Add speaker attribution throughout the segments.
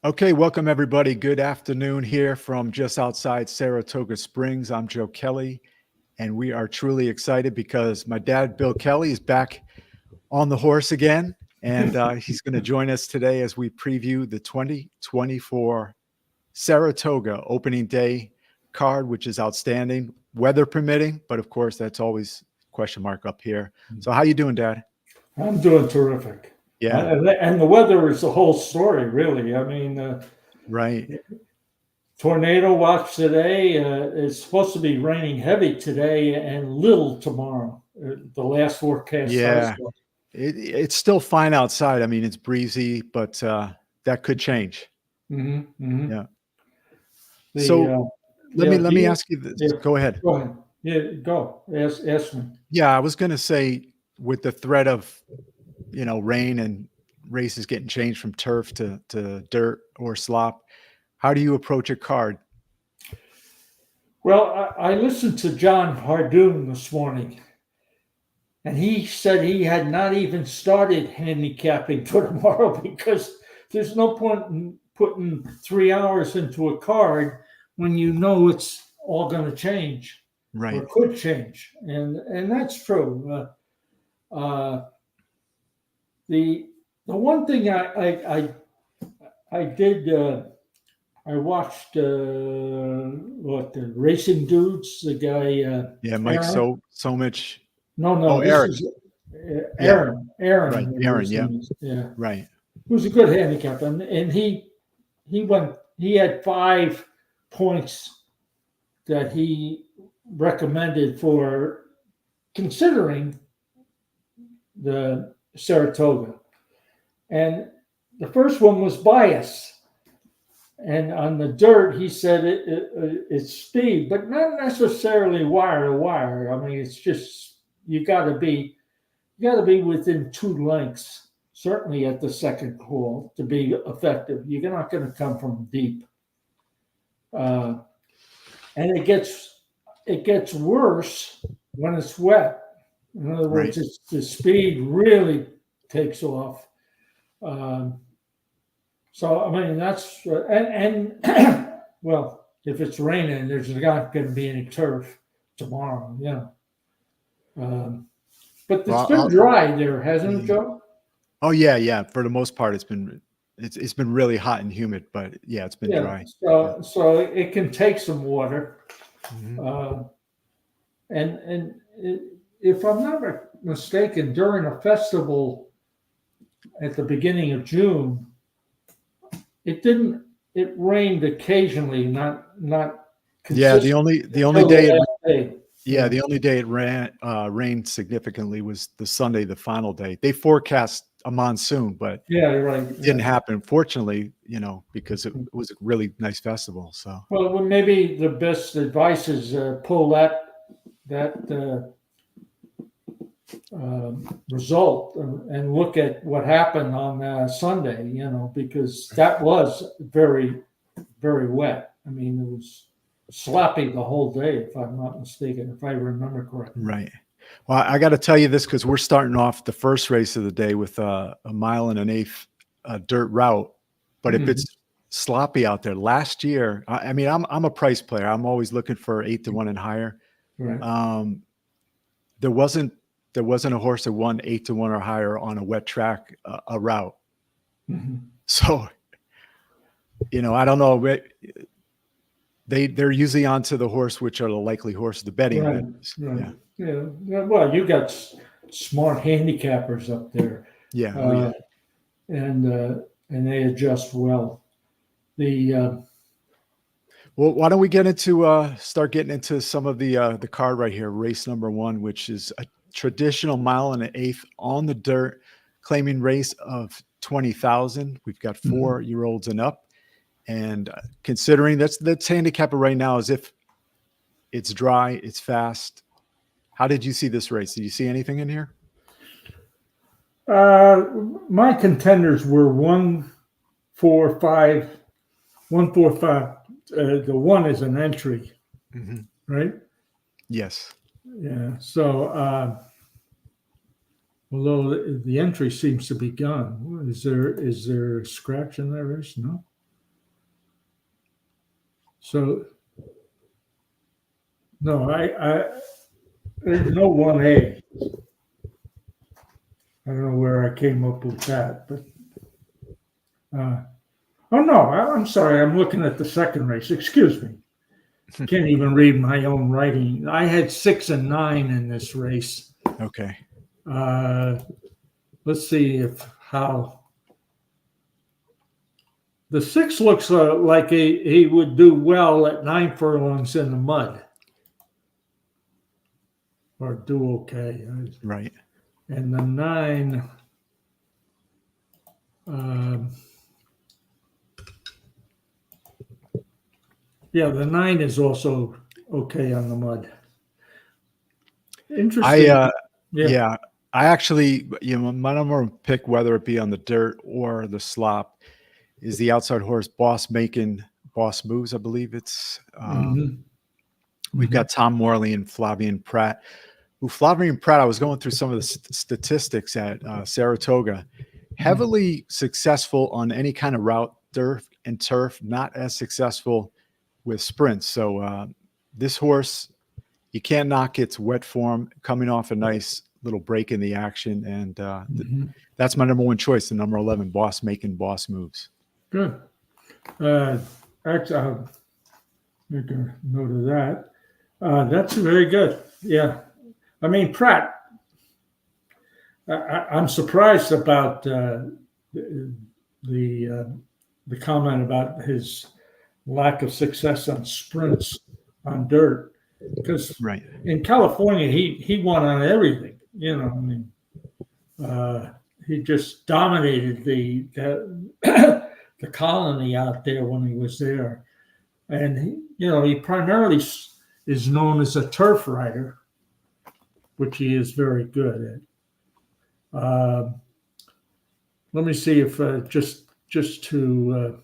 Speaker 1: Okay, welcome everybody. Good afternoon here from just outside Saratoga Springs. I'm Joe Kelley, and we are truly excited because my dad, Bill Kelley, is back on the horse again, and he's going to join us today as we preview the 2024 Saratoga opening day card, which is outstanding, weather permitting, but of course, that's always question mark up here. So how you doing, Dad?
Speaker 2: I'm doing terrific.
Speaker 1: Yeah,
Speaker 2: And the weather is the whole story, really. I mean,
Speaker 1: right.
Speaker 2: tornado watch today. It's supposed to be raining heavy today and little tomorrow. The last forecast I
Speaker 1: Yeah.
Speaker 2: saw.
Speaker 1: It's still fine outside. I mean, it's breezy, but that could change.
Speaker 2: Mm-hmm.
Speaker 1: Yeah.
Speaker 2: The
Speaker 1: So let
Speaker 2: yeah,
Speaker 1: me ask you this.
Speaker 2: yeah,
Speaker 1: Go ahead.
Speaker 2: go ahead. Yeah, go. Ask me.
Speaker 1: Yeah, I was going to say, with the threat of rain and races getting changed from turf to dirt or slop, how do you approach a card?
Speaker 2: Well, I listened to John Hardoon this morning, and he said he had not even started handicapping for tomorrow because there's no point in putting 3 hours into a card when you know it's all going to change or
Speaker 1: Right.
Speaker 2: could change, and that's true. The one thing I did I watched the Racing Dudes, the guy
Speaker 1: Yeah, Mike.
Speaker 2: Aaron.
Speaker 1: So much.
Speaker 2: No,
Speaker 1: Oh,
Speaker 2: this
Speaker 1: Eric.
Speaker 2: is
Speaker 1: Yeah.
Speaker 2: Aaron,
Speaker 1: Right.
Speaker 2: whatever
Speaker 1: Aaron.
Speaker 2: his
Speaker 1: Yeah.
Speaker 2: name is. Yeah,
Speaker 1: Right.
Speaker 2: who's a good handicap, and he had 5 points that he recommended for considering the Saratoga, and the first one was bias. And on the dirt, he said it's speed, but not necessarily wire to wire. I mean, it's just you got to be within 2 lengths, certainly at the second hole, to be effective. You're not going to come from deep, and it gets worse when it's wet. In other words,
Speaker 1: Right.
Speaker 2: the speed really takes off. So I mean that's and well, if it's raining, there's not going to be any turf tomorrow. But it's
Speaker 1: Well,
Speaker 2: been dry there, hasn't it,
Speaker 1: yeah.
Speaker 2: Joe?
Speaker 1: Oh yeah. For the most part, it's been really hot and humid, but yeah, it's been
Speaker 2: Yeah.
Speaker 1: dry. Yeah.
Speaker 2: So it can take some water,
Speaker 1: Mhm.
Speaker 2: and if I'm not mistaken, during a festival at the beginning of June, it didn't. It rained occasionally, not
Speaker 1: Yeah,
Speaker 2: consistently
Speaker 1: the only
Speaker 2: until the
Speaker 1: day
Speaker 2: last day.
Speaker 1: yeah, the only day it rained significantly was the Sunday, the final day. They forecast a monsoon, but
Speaker 2: Yeah, you're right.
Speaker 1: it didn't happen. Fortunately, because it was a really nice festival. So
Speaker 2: Well, maybe the best advice is pull that result and look at what happened on Sunday. Because that was very, very wet. I mean, it was sloppy the whole day, if I'm not mistaken, if I remember correctly.
Speaker 1: right. Well, I got to tell you this because we're starting off the first race of the day with a 1.125 dirt route. But if it's sloppy out there, last year, I mean, I'm a price player. I'm always looking for 8-1 and higher.
Speaker 2: Right.
Speaker 1: There wasn't a horse that won 8-1 or higher on a wet track, a route. So, I don't know. They're usually onto the horse, which are the likely horse, the betting.
Speaker 2: Right. Yeah. Well, you got smart handicappers up there.
Speaker 1: Yeah. Oh, yeah.
Speaker 2: And they adjust well.
Speaker 1: Well, why don't we start getting into some of the card right here, race number 1, which is a traditional 1.125 on the dirt, claiming race of 20,000. We've got 4-year-olds and up, and considering that's handicap it right now as if it's dry, it's fast. How did you see this race? Did you see anything in here?
Speaker 2: My contenders were 1, 4, 5. 1, 4, 5. The 1 is an entry, right?
Speaker 1: Yes.
Speaker 2: Yeah. So, although the entry seems to be gone, is there a scratch in that race? No. So no, I there's no 1A. I don't know where I came up with that, but oh no, I'm sorry. I'm looking at the second race. Excuse me. Can't even read my own writing. I had 6 and 9 in this race.
Speaker 1: Okay.
Speaker 2: Let's see how the 6 looks like he would do well at 9 furlongs in the mud, or do okay.
Speaker 1: Right.
Speaker 2: And the 9, yeah, the 9 is also okay on the mud. Interesting.
Speaker 1: Yeah. I actually, my number one pick, whether it be on the dirt or the slop, is the outside horse Boss Moves. I believe it's. We've got Tom Morley and Flavien Prat. Flavien Prat, I was going through some of the statistics at Saratoga. Heavily successful on any kind of route, dirt and turf, not as successful with sprints. So this horse, you can't knock its wet form, coming off a nice little break in the action. And that's my number one choice, the number 11, Boss Moves.
Speaker 2: Good. Actually, I'll make a note of that. That's very good. Yeah. I mean, Pratt, I'm surprised about the comment about his lack of success on sprints on dirt, because in California he won on everything. I mean, he just dominated the colony out there when he was there, and he primarily is known as a turf rider, which he is very good at. Let me see if just to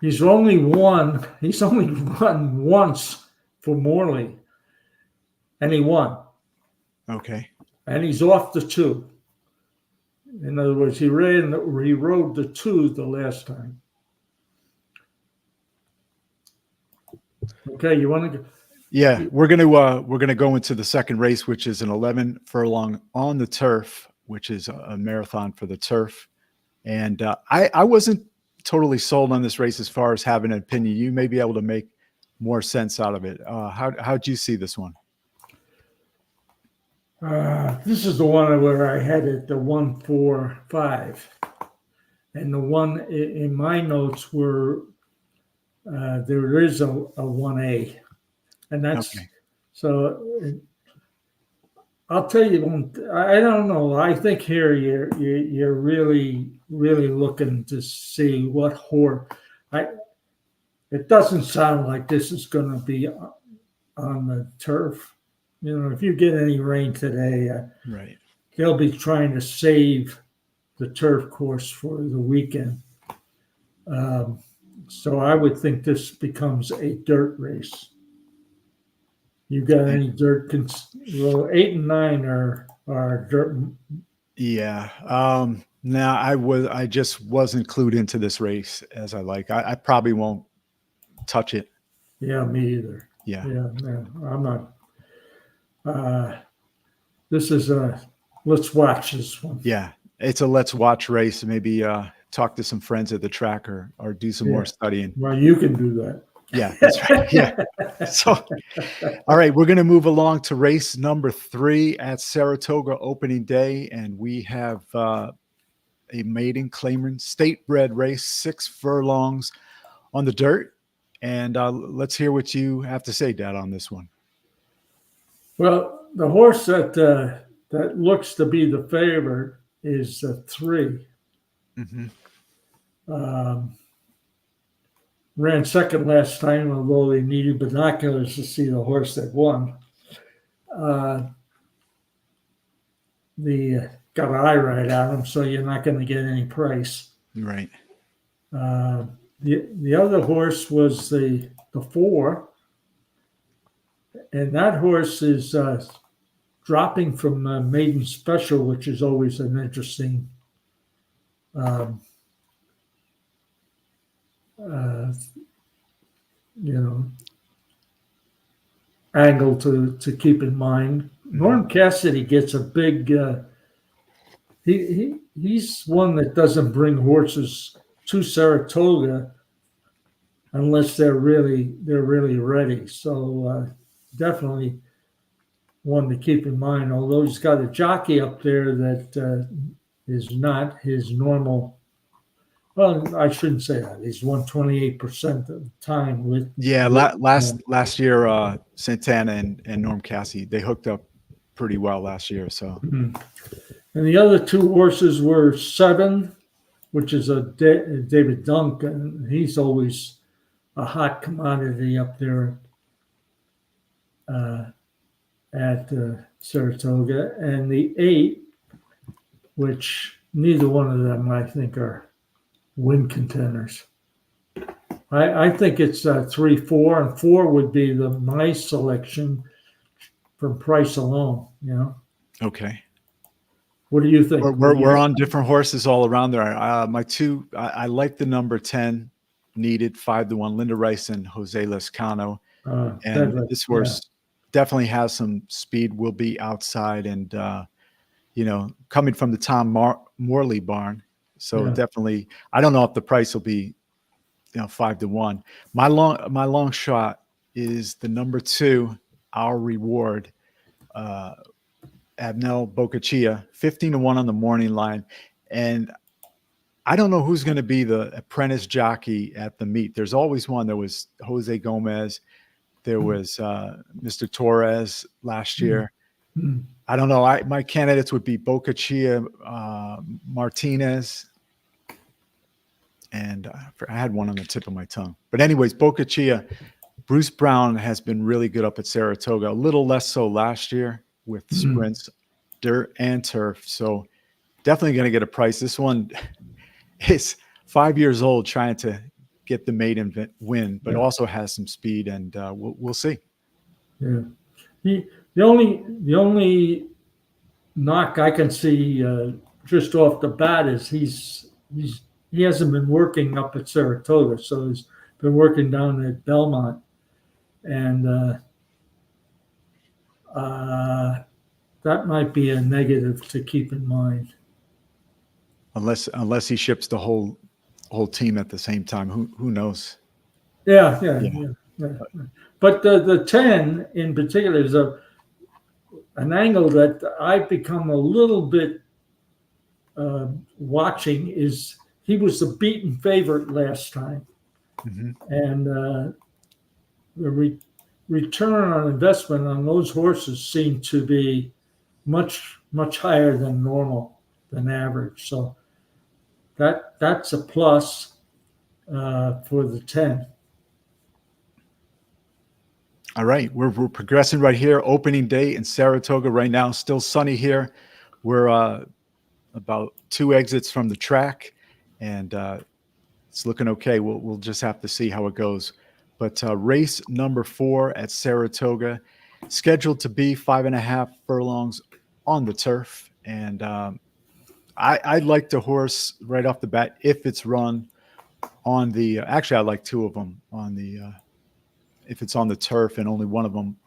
Speaker 2: he's only won once for Morley, and he won.
Speaker 1: Okay.
Speaker 2: And he's off the 2. In other words, he rode the 2 the last time. Okay, you want to go?
Speaker 1: Yeah, we're gonna go into the second race, which is an 11 furlong on the turf, which is a marathon for the turf. And I wasn't totally sold on this race as far as having an opinion. You may be able to make more sense out of it. How'd you see this one?
Speaker 2: This is the one where I had it the 1, 4, 5, and the one in my notes were there is a 1A. And that's okay. So I'll tell you, I don't know. I think here you're really looking to see what horse. It doesn't sound like this is going to be on the turf. If you get any rain today, they'll be trying to save the turf course for the weekend. So I would think this becomes a dirt race. You got any dirt? Well, 8 and 9 are dirt.
Speaker 1: Yeah. No, I just wasn't clued into this race as I like. I probably won't touch it.
Speaker 2: Yeah, me either.
Speaker 1: Yeah.
Speaker 2: No, I'm not. This is let's watch this one.
Speaker 1: Yeah, it's a let's watch race. Maybe talk to some friends at the track or do some more studying.
Speaker 2: Well, you can do that.
Speaker 1: Yeah, that's right. Yeah. So, all right, we're going to move along to race number 3 at Saratoga opening day. And we have a maiden claimant state bred race, 6 furlongs on the dirt. And let's hear what you have to say, Dad, on this one.
Speaker 2: Well, the horse that looks to be the favorite is 3. Ran second last time, although they needed binoculars to see the horse that won. The got an eye right on him, so you're not going to get any price.
Speaker 1: Right.
Speaker 2: The other horse was the 4, and that horse is dropping from Maiden Special, which is always an interesting uh, angle to keep in mind. Norm Cassidy gets a big. He's one that doesn't bring horses to Saratoga unless they're really ready. So definitely one to keep in mind. Although he's got a jockey up there that is not his normal. Well, I shouldn't say that. He's won 28% of the time with.
Speaker 1: Yeah, last year, Santana and Norm Cassie, they hooked up pretty well last year. So,
Speaker 2: And the other two horses were 7, which is a David Duncan. He's always a hot commodity up there at Saratoga, and the 8, which neither one of them I think are win contenders. I think it's 3, 4, and 4 would be my selection from price alone.
Speaker 1: okay.
Speaker 2: What do you think?
Speaker 1: We're on different horses all around there. My two, I like the number 10 needed 5-1, Linda Rice and Jose Lescano. And this horse definitely has some speed, will be outside and, coming from the Tom Morley barn. So definitely, I don't know if the price will be, 5-1. My long shot is the number 2, Our Reward, Abnel Bocaccia, 15-1 on the morning line. And I don't know who's going to be the apprentice jockey at the meet. There's always one. There was Jose Gomez. There was Mr. Torres last year. I don't know. My candidates would be Bocaccia, Martinez, and I had one on the tip of my tongue. But anyways, Bocaccia, Bruce Brown has been really good up at Saratoga. A little less so last year with sprints, dirt and turf. So definitely going to get a price. This one is 5 years old, trying to get the maiden win, but also has some speed, and we'll see.
Speaker 2: Yeah, the only knock I can see just off the bat is he hasn't been working up at Saratoga, so he's been working down at Belmont, and that might be a negative to keep in mind.
Speaker 1: Unless he ships the whole team at the same time, who knows?
Speaker 2: Yeah. But the 10 in particular is an angle that I've become a little bit watching. Is he was the beaten favorite last time, and the return on investment on those horses seem to be much higher than normal, than average. So that's a plus for the 10.
Speaker 1: All right, we're progressing right here. Opening day in Saratoga right now. Still sunny here. We're about 2 exits from the track, and it's looking okay. We'll just have to see how it goes. But race number 4 at Saratoga, scheduled to be 5.5 furlongs on the turf, and I like the horse right off the bat if it's run on the. Actually, I like 2 of them on the. If it's on the turf, and only one of them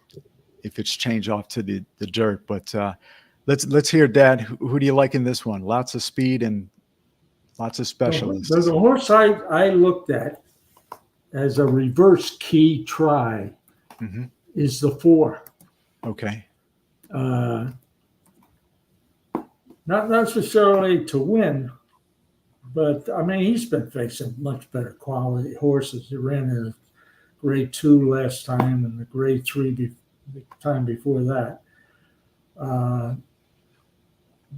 Speaker 1: if it's changed off to the dirt. But let's hear, Dad. Who do you like in this one? Lots of speed and lots of specialists.
Speaker 2: The horse I looked at as a reverse key try is the 4.
Speaker 1: Okay.
Speaker 2: Not necessarily to win, but I mean he's been facing much better quality horses. He ran in a grade 2 last time, and the grade 3 the time before that.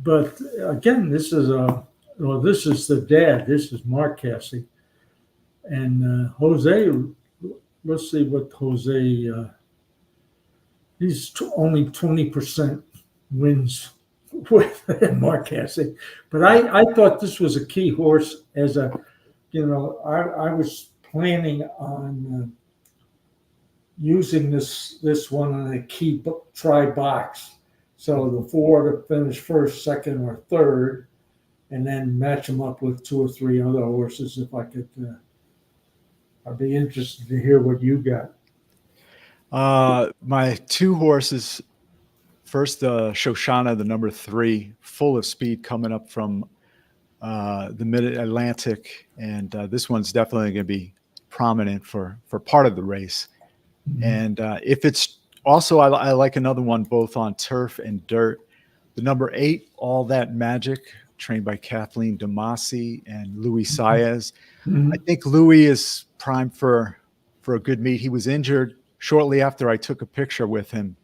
Speaker 2: But again, this is the dad. This is Mark Cassie, and Jose. Let's see what Jose. He's only 20% wins with Mark Cassie, but I thought this was a key horse. As a, I was planning on using this one in a key try box. So the 4 to finish first, second, or third, and then match them up with 2 or 3 other horses if I could I'd be interested to hear what you got.
Speaker 1: My two horses. First, Shoshana, the number 3, full of speed coming up from the Mid-Atlantic, and this one's definitely going to be prominent for part of the race. And if it's also, I like another one both on turf and dirt. The number 8, All That Magic, trained by Kathleen Damasi and Louis Saez. I think Louis is primed for a good meet. He was injured shortly after I took a picture with him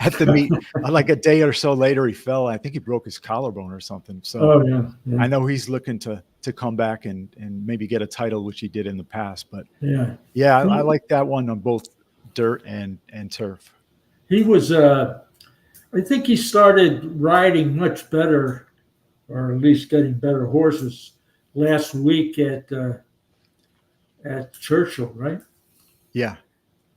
Speaker 1: at the meet. Like a day or so later, he fell. I think he broke his collarbone or something. So I know he's looking to come back and maybe get a title, which he did in the past. But I like that one on both dirt and turf.
Speaker 2: He was, I think he started riding much better, or at least getting better horses last week at Churchill, right?
Speaker 1: Yeah.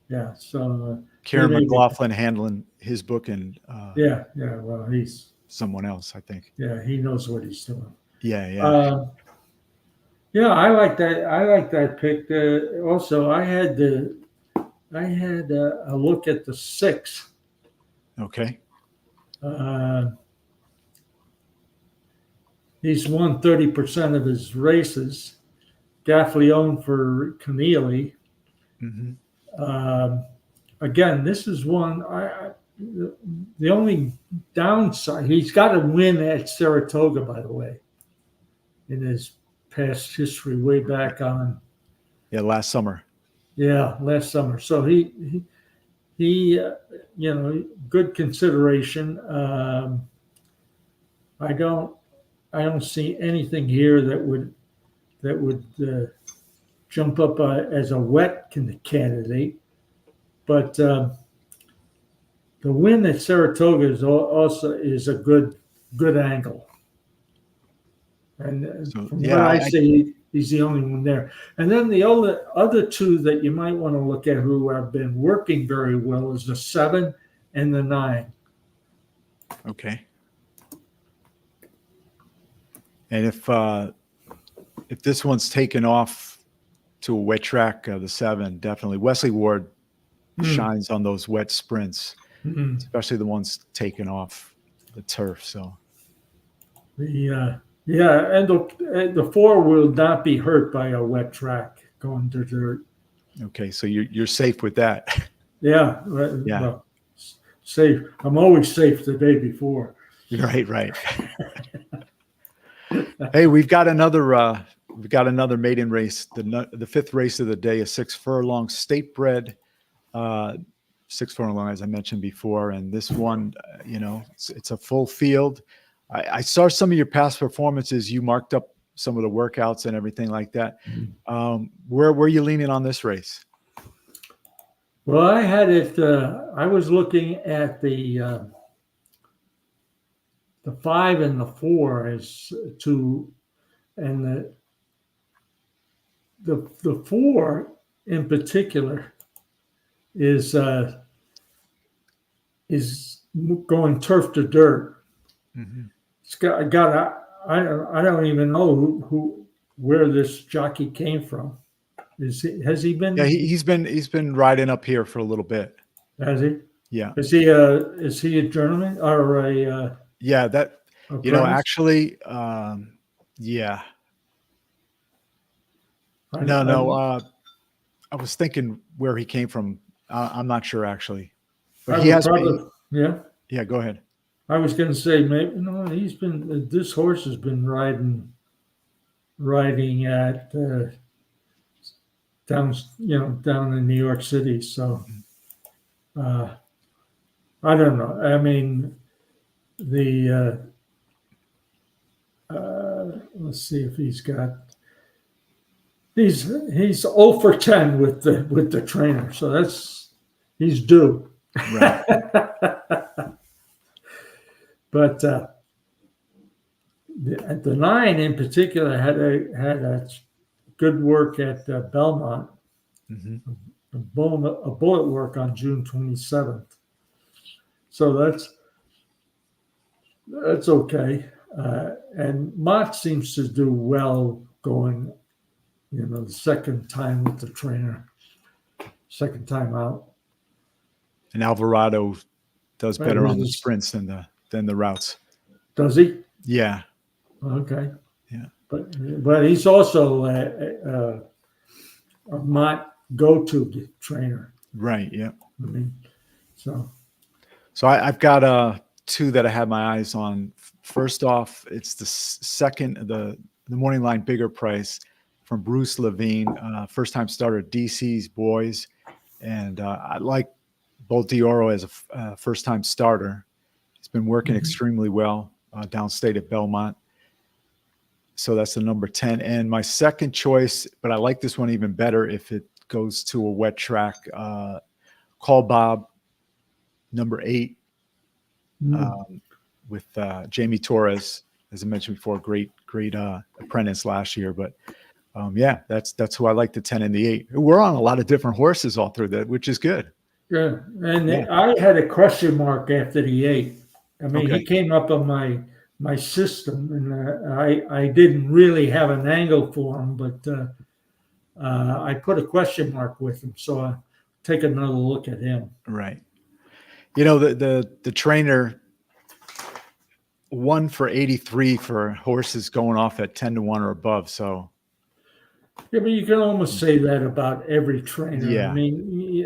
Speaker 2: Yeah. So
Speaker 1: Karen McLaughlin handling his book, and
Speaker 2: well, he's
Speaker 1: someone else, I think.
Speaker 2: Yeah, he knows what he's doing.
Speaker 1: Yeah.
Speaker 2: I like that. I like that pick. Also, I had a look at the 6.
Speaker 1: Okay.
Speaker 2: He's won 30% of his races. Gaffleone for Keneally. Again, this is one. The only downside, he's got a win at Saratoga, by the way, in his past history, way back on.
Speaker 1: Yeah, last summer.
Speaker 2: Yeah, last summer. So he good consideration. I don't see anything here that would jump up as a wet candidate, but the win at Saratoga is also a good angle, and from what I see, he's the only one there. And then the other two that you might want to look at who have been working very well is the 7 and the 9.
Speaker 1: Okay. And if this one's taken off to a wet track, the 7, definitely. Wesley Ward shines on those wet sprints, especially the ones taken off the turf. So
Speaker 2: and the 4 will not be hurt by a wet track going to dirt.
Speaker 1: Okay, so you're safe with that.
Speaker 2: Yeah. Well, safe. I'm always safe the day before.
Speaker 1: Right. Hey, we've got another maiden race, the 5th race of the day, a 6 furlong state bred, 6 furlong, as I mentioned before. And this one, it's a full field. I saw some of your past performances. You marked up some of the workouts and everything like that. Where were you leaning on this race?
Speaker 2: Well, I had it. I was looking at the 5 and the 4 as 2, and the 4 in particular is going turf to dirt. It's got I don't even know where this jockey came from. Has he been?
Speaker 1: Yeah, he's been riding up here for a little bit.
Speaker 2: Has he?
Speaker 1: Yeah.
Speaker 2: Is he a journeyman or a?
Speaker 1: Yeah, that actually, yeah. No. I was thinking where he came from. I'm not sure actually, but he has. Yeah. Go ahead.
Speaker 2: I was going to say maybe this horse has been riding at down in New York City. So I don't know. I mean, let's see if he's got. He's 0 for 10 with the trainer, so he's due.
Speaker 1: Right.
Speaker 2: But the 9 in particular had a good work at Belmont, a bullet work on June 27th. So that's okay. And Mott seems to do well going the second time with the trainer, second time out.
Speaker 1: And Alvarado does
Speaker 2: Right,
Speaker 1: better on the
Speaker 2: he's-
Speaker 1: sprints than the routes.
Speaker 2: Does he?
Speaker 1: Yeah.
Speaker 2: Okay.
Speaker 1: Yeah.
Speaker 2: But he's also a Mott go-to trainer.
Speaker 1: Right. Yeah.
Speaker 2: I mean, so
Speaker 1: I've got two that I have my eyes on. First off, it's the second, the morning line bigger price from Bruce Levine, first time starter, DC's boys. And I like Bolt D'Oro as a first time starter. He's been working extremely well downstate at Belmont. So that's the number 10. And my second choice, but I like this one even better if it goes to a wet track, Call Bob, number 8, with Jamie Torres, as I mentioned before, great apprentice last year. But yeah, that's who I like, the 10 and the 8. We're on a lot of different horses all through that, which is good.
Speaker 2: yeah. And
Speaker 1: Yeah.
Speaker 2: I had a question mark after the 8. I mean,
Speaker 1: Okay.
Speaker 2: he came up on my system, and I didn't really have an angle for him, but I put a question mark with him. So I take another look at him.
Speaker 1: Right. The trainer won for 83 for horses going off at 10 to 1 or above. So
Speaker 2: Yeah, but you can almost say that about every trainer.
Speaker 1: Yeah.
Speaker 2: I mean,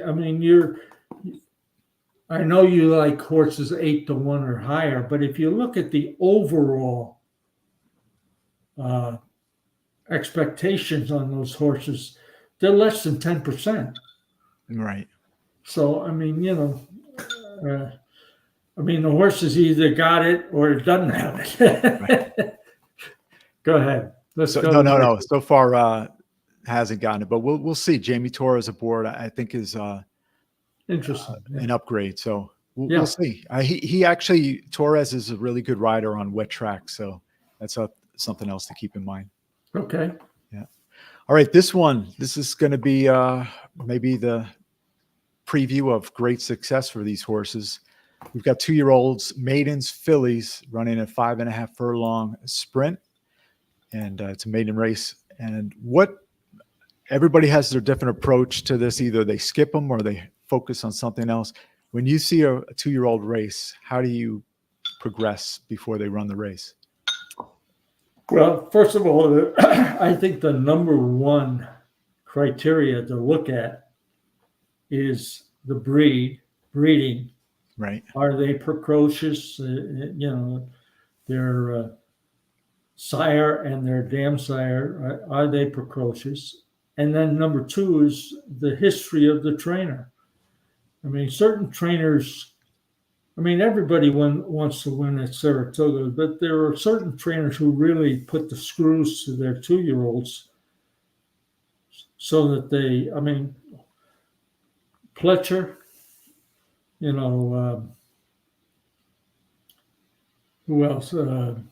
Speaker 2: I know you like horses 8 to 1 or higher, but if you look at the overall expectations on those horses, they're less than 10%.
Speaker 1: right.
Speaker 2: So, I mean, the horses either got it or it doesn't have it. Go ahead. Let's
Speaker 1: So
Speaker 2: go.
Speaker 1: no. So far hasn't gotten it, but we'll see. Jamie Torres aboard, I think, is
Speaker 2: Interesting.
Speaker 1: an upgrade. So
Speaker 2: Yeah.
Speaker 1: we'll see. He actually, Torres is a really good rider on wet tracks. So that's something else to keep in mind.
Speaker 2: Okay.
Speaker 1: All right, this is going to be maybe the preview of great success for these horses. We've got 2-year-olds, maidens, fillies running a 5.5 furlong sprint, and it's a maiden race. And everybody has their different approach to this. Either they skip them or they focus on something else. When you see a 2-year-old race, how do you progress before they run the race?
Speaker 2: Well, first of all, I think the number one criteria to look at is the breeding.
Speaker 1: Right.
Speaker 2: Are they precocious? Their sire and their dam sire, are they precocious? And then number 2 is the history of the trainer. I mean, certain trainers, everybody wants to win at Saratoga, but there are certain trainers who really put the screws to their 2-year-olds so that Pletcher, who else?
Speaker 1: You're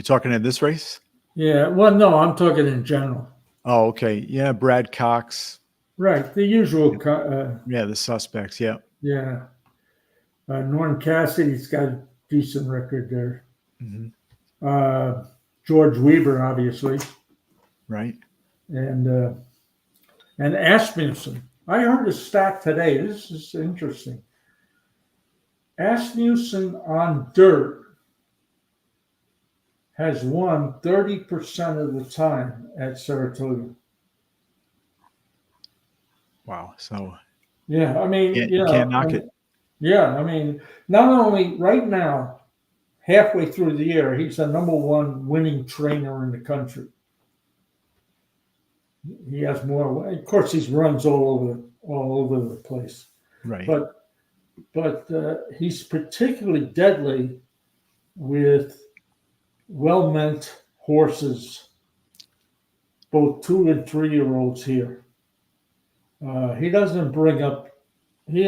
Speaker 1: talking in this race?
Speaker 2: Yeah, well, no, I'm talking in general.
Speaker 1: Oh, okay. Yeah, Brad Cox.
Speaker 2: Right, the usual.
Speaker 1: Yeah, the suspects. Yeah.
Speaker 2: Yeah. Norton Cassidy's got a decent record there.
Speaker 1: Mm-hmm.
Speaker 2: George Weaver, obviously.
Speaker 1: Right.
Speaker 2: And Asmussen. I heard a stat today. This is interesting. Asmussen on dirt has won 30% of the time at Saratoga.
Speaker 1: Wow. So
Speaker 2: yeah,
Speaker 1: you can't knock it.
Speaker 2: Yeah, not only right now, halfway through the year, he's the number 1 winning trainer in the country. He has more. Of course, he runs all over the place.
Speaker 1: Right.
Speaker 2: But he's particularly deadly with well-meant horses, both 2 and 3-year-olds here. He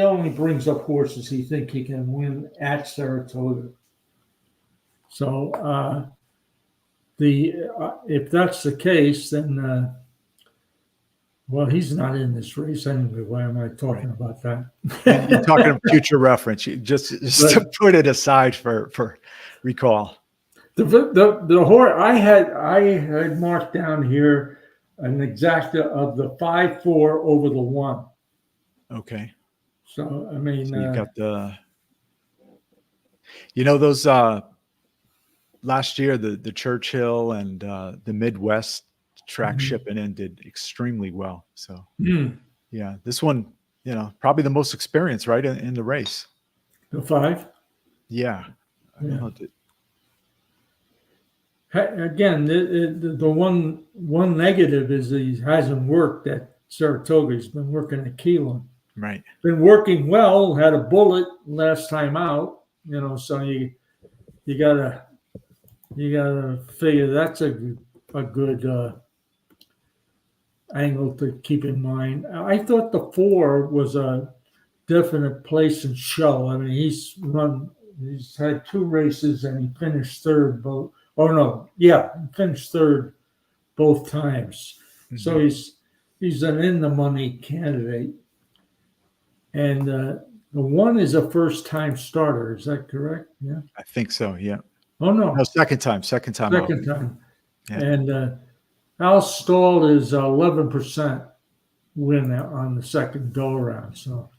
Speaker 2: only brings up horses he thinks he can win at Saratoga. So if that's the case, then well, he's not in this race anyway. Why am I talking about that?
Speaker 1: You're talking future reference. You just to put it aside for recall.
Speaker 2: The horse I had marked down here an exacta of the 5-4 over the 1.
Speaker 1: Okay.
Speaker 2: So I mean,
Speaker 1: So you've got those last year the Churchill and the Midwest track shipping in did extremely well. So yeah, this one, probably the most experience, right, in the race.
Speaker 2: the 5.
Speaker 1: Yeah.
Speaker 2: Yeah. Again, the one negative is that he hasn't worked at Saratoga. He's been working at Kelley.
Speaker 1: Right.
Speaker 2: Been working well. Had a bullet last time out. So you gotta figure that's a good angle to keep in mind. I thought the 4 was a definite place and show. I mean, he's had 2 races and he finished third both. Oh no, yeah, he finished third both times. Mm-hmm. So he's an in the money candidate. And the 1 is a first time starter. Is that correct? Yeah,
Speaker 1: I think so. Yeah.
Speaker 2: Oh no,
Speaker 1: second time. Second time.
Speaker 2: Yeah. And Al Stall is 11% win on the second go around. So.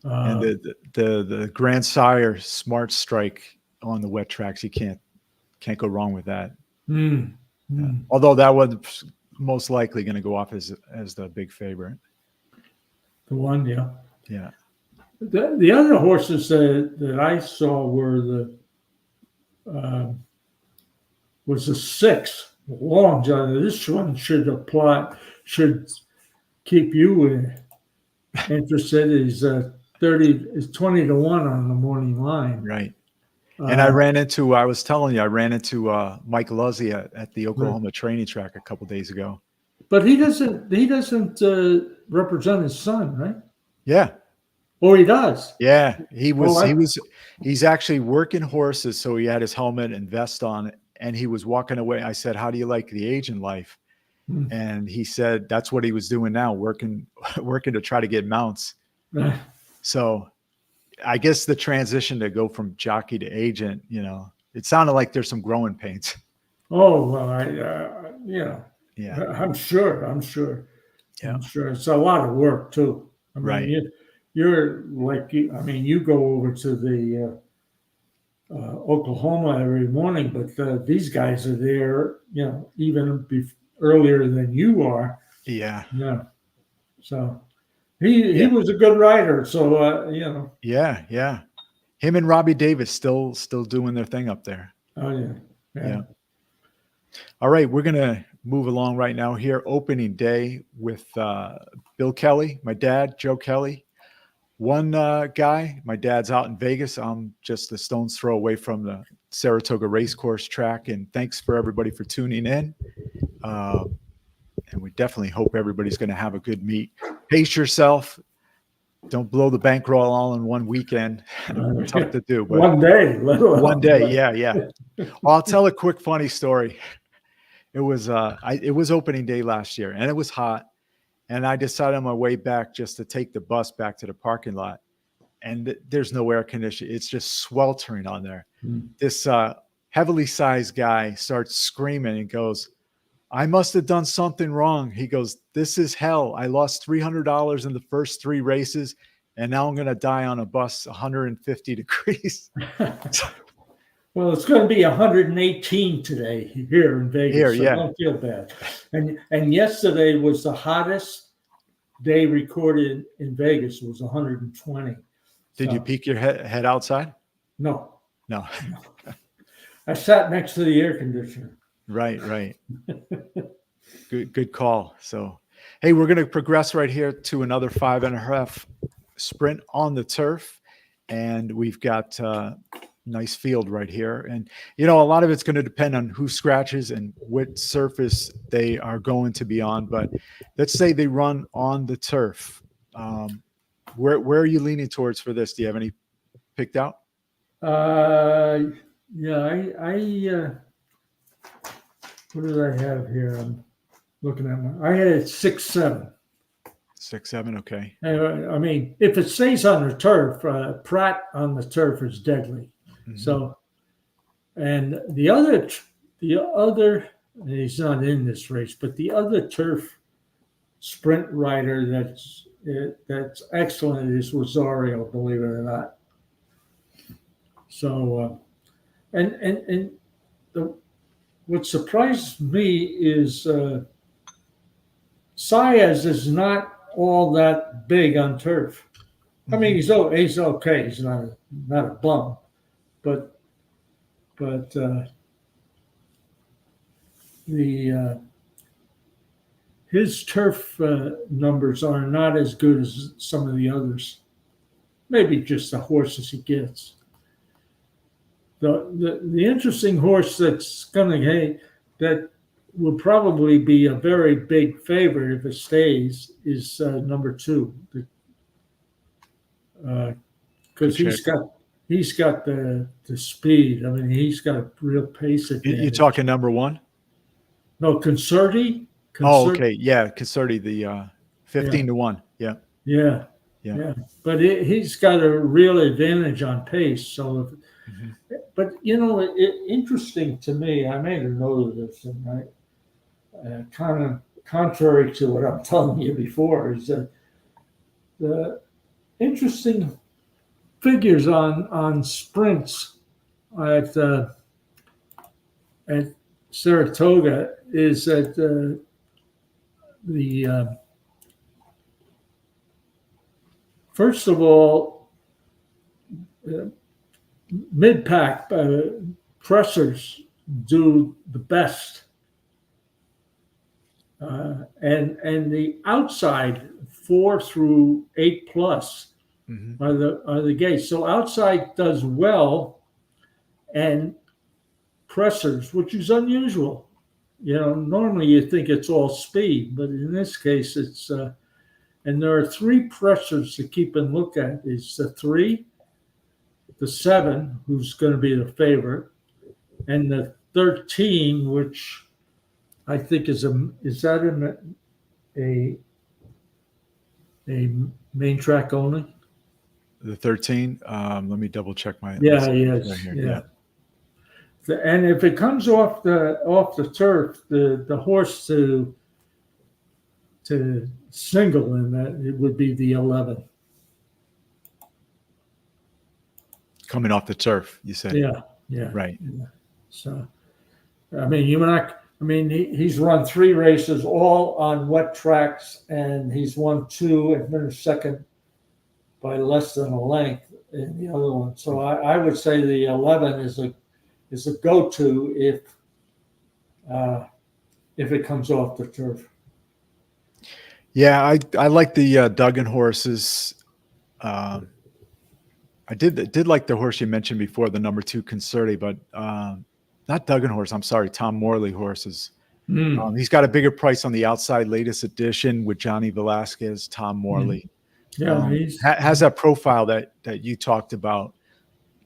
Speaker 1: And the Grandsire Smart Strike on the wet tracks, you can't go wrong with that. Although that was most likely going to go off as the big favorite.
Speaker 2: The 1, yeah.
Speaker 1: Yeah.
Speaker 2: The other horses that I saw were was a 6 Long John. This one should keep you interested. Is 20 to 1 on the morning line.
Speaker 1: Right. And I ran into Mike Luzzy at the Oklahoma training track a couple days ago.
Speaker 2: But he doesn't represent his son, right?
Speaker 1: Yeah.
Speaker 2: Oh, he does.
Speaker 1: Yeah. He's actually working horses. So he had his helmet and vest on, and he was walking away. I said, "How do you like the age in life?" And he said that's what he was doing now, working to try to get mounts. So I guess the transition to go from jockey to agent, it sounded like there's some growing pains.
Speaker 2: Oh, well, yeah. I'm sure. Yeah. I'm sure it's a lot of work too. I mean, right. You're like, you go over to the Oklahoma every morning, but these guys are there, even earlier than you are.
Speaker 1: Yeah.
Speaker 2: Yeah. So he was a good rider. So,
Speaker 1: Yeah. Him and Robbie Davis still doing their thing up there.
Speaker 2: Oh, yeah.
Speaker 1: All right. We're going to move along right now here. Opening day with Bill Kelley, my dad, Joe Kelley. One guy, my dad's out in Vegas. I'm just a stone's throw away from the Saratoga racecourse track. And thanks for everybody for tuning in. And we definitely hope everybody's going to have a good meet. Pace yourself. Don't blow the bankroll all in one weekend. Tough to do. But
Speaker 2: one day.
Speaker 1: One day. Yeah. Well, I'll tell a quick funny story. It was opening day last year, and it was hot. And I decided on my way back just to take the bus back to the parking lot. And there's no air conditioning. It's just sweltering on there. This heavily sized guy starts screaming and goes, "I must have done something wrong." He goes, "This is hell. I lost $300 in the first 3 races, and now I'm going to die on a bus 150 degrees.
Speaker 2: Well, it's going to be 118 today here in Vegas. So don't feel bad. And yesterday was the hottest day recorded in Vegas. It was 120.
Speaker 1: Did you peek your head outside?
Speaker 2: No.
Speaker 1: No.
Speaker 2: I sat next to the air conditioner.
Speaker 1: Right. Good call. So, hey, we're going to progress right here to another 5.5 sprint on the turf. And we've got nice field right here. And, a lot of it's going to depend on who scratches and what surface they are going to be on. But let's say they run on the turf. Where are you leaning towards for this? Do you have any picked out?
Speaker 2: Yeah, what did I have here? I'm looking at I had it 6-7.
Speaker 1: 6-7, okay.
Speaker 2: I mean, if it stays on the turf, Pratt on the turf is deadly. Mm-hmm. So And the other, he's not in this race, but the other turf sprint rider that's excellent is Rosario, believe it or not. So, and what surprised me is Saez is not all that big on turf. I mean, he's okay. He's not a bum, but the his turf numbers are not as good as some of the others. Maybe just the horses he gets. The interesting horse that's that will probably be a very big favorite if it stays is number 2, because he's got the speed. I mean, he's got a real pace advantage.
Speaker 1: You're talking number 1?
Speaker 2: No, Concerti.
Speaker 1: Oh, okay, yeah, Concerti, the 15 to 1. Yeah.
Speaker 2: But he's got a real advantage on pace. So, but interesting to me. I made a note of this, and kind of contrary to what I'm telling you before, is that the interesting figures on sprints at Saratoga is that the first of all, mid-pack pressers do the best, and the outside 4 through 8 plus are the gates. So outside does well, and pressers, which is unusual. Normally you think it's all speed, but in this case it's. And there are 3 pressers to keep and look at. It's the 3, the 7, who's going to be the favorite, and the 13, which I think is that a main track only?
Speaker 1: The 13. Let me double check my.
Speaker 2: Yeah, yes, right here. Yeah. And if it comes off the turf, the horse to single in that, it would be the 11.
Speaker 1: Coming off the turf, you said.
Speaker 2: Yeah.
Speaker 1: Right.
Speaker 2: Yeah. So, I mean, he's run 3 races all on wet tracks, and he's won 2 and finished second by less than a length in the other one. So I would say the 11 is a go-to if it comes off the turf.
Speaker 1: Yeah, I like the Duggan horses. I did like the horse you mentioned before, the number 2 Concerti, but not Duggan horse. I'm sorry, Tom Morley horses. He's got a bigger price on the outside, latest edition with Johnny Velasquez, Tom Morley.
Speaker 2: Yeah,
Speaker 1: has that profile that you talked about,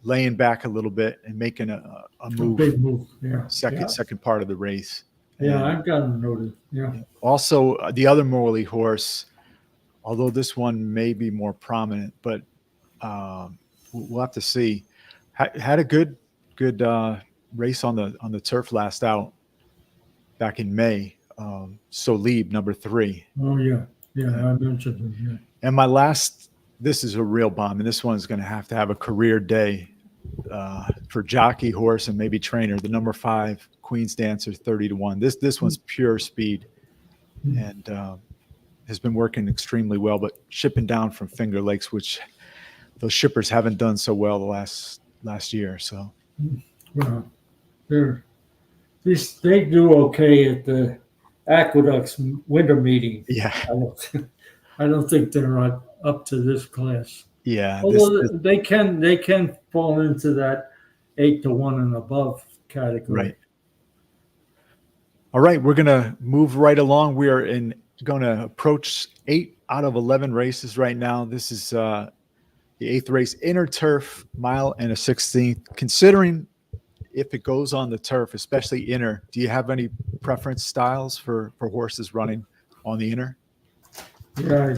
Speaker 1: laying back a little bit and making a move.
Speaker 2: Big move. Yeah.
Speaker 1: Second part of the race.
Speaker 2: Yeah, I've got him noted. Yeah.
Speaker 1: Also, the other Morley horse, although this one may be more prominent, but we'll have to see. Had a good race on the turf last out back in May. Solib, number 3.
Speaker 2: Oh yeah, I mentioned him. Yeah.
Speaker 1: And my last, this is a real bomb, and this one's going to have a career day for jockey, horse, and maybe trainer. The number 5 Queen's Dancer, 30 to 1. This one's pure speed, and has been working extremely well. But shipping down from Finger Lakes, which those shippers haven't done so well the last year. So,
Speaker 2: well, they do okay at the Aqueduct's winter meeting.
Speaker 1: Yeah,
Speaker 2: I don't think they're up to this class.
Speaker 1: Yeah,
Speaker 2: although they can fall into that 8 to 1 and above category.
Speaker 1: Right. All right, we're gonna move right along. We are going to approach 8 out of 11 races right now. This is the 8th race, inner turf, mile and a 16th. Considering if it goes on the turf, especially inner, do you have any preference styles for horses running on the inner?
Speaker 2: Yeah,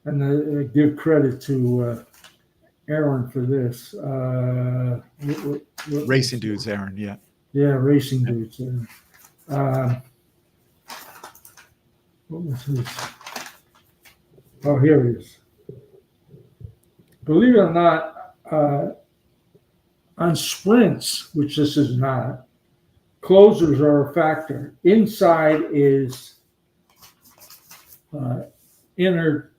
Speaker 2: and I give credit to Aaron for this. What
Speaker 1: Racing
Speaker 2: was-
Speaker 1: dudes, Aaron. Yeah.
Speaker 2: Yeah, racing
Speaker 1: Yeah.
Speaker 2: dudes. Um, what was his? Oh, here it is. Believe it or not, on sprints, which this is not, closers are a factor. Inside is inner